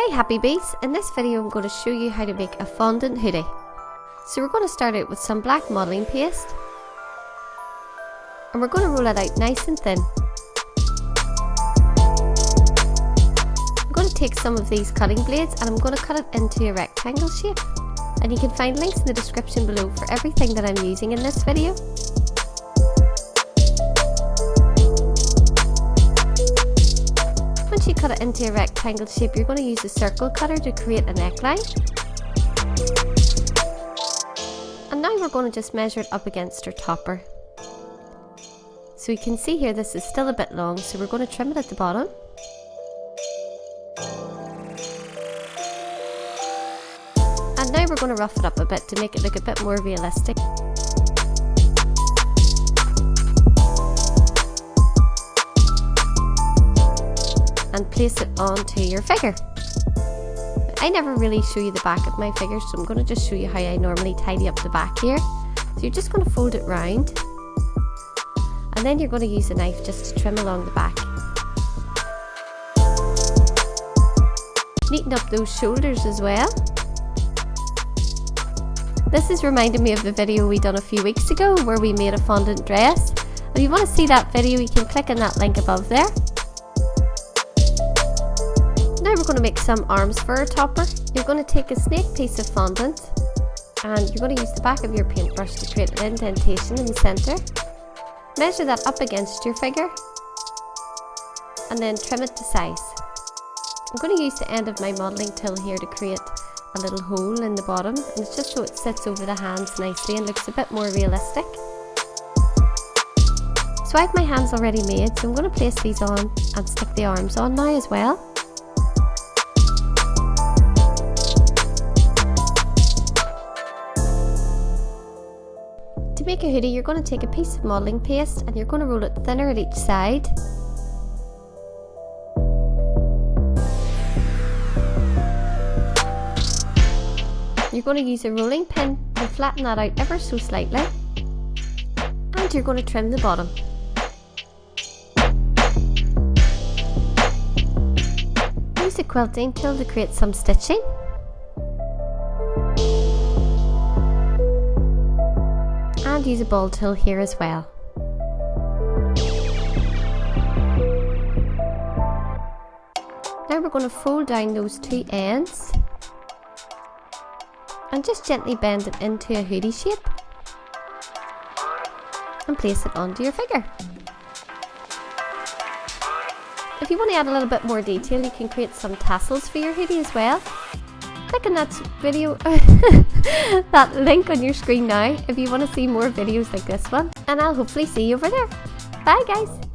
Hey Happy Bees! In this video I'm going to show you how to make a fondant hoodie. So we're going to start out with some black modelling paste and we're going to roll it out nice and thin. I'm going to take some of these cutting blades and I'm going to cut it into a rectangle shape, and you can find links in the description below for everything that I'm using in this video. Once you cut it into a rectangle shape, you're going to use a circle cutter to create a neckline. And now we're going to just measure it up against our topper. So you can see here this is still a bit long, so we're going to trim it at the bottom. And now we're going to rough it up a bit to make it look a bit more realistic. And place it onto your figure. I never really show you the back of my figure, so I'm going to just show you how I normally tidy up the back here. So you're just going to fold it round, and then you're going to use a knife just to trim along the back. Neaten up those shoulders as well. This is reminding me of the video we done a few weeks ago where we made a fondant dress. If you want to see that video, you can click on that link above there. Now we're going to make some arms for our topper. You're going to take a snake piece of fondant and you're going to use the back of your paintbrush to create an indentation in the centre. Measure that up against your figure and then trim it to size. I'm going to use the end of my modelling tool here to create a little hole in the bottom, and it's just so it sits over the hands nicely and looks a bit more realistic. So I have my hands already made, so I'm going to place these on and stick the arms on now as well. To make a hoodie, you're going to take a piece of modelling paste and you're going to roll it thinner at each side. You're going to use a rolling pin to flatten that out ever so slightly, and you're going to trim the bottom. Use a quilting tool to create some stitching. And use a ball tool here as well. Now we're going to fold down those two ends and just gently bend it into a hoodie shape and place it onto your figure. If you want to add a little bit more detail, you can create some tassels for your hoodie as well. Click on that video, that link on your screen now if you want to see more videos like this one, and I'll hopefully see you over there. Bye guys!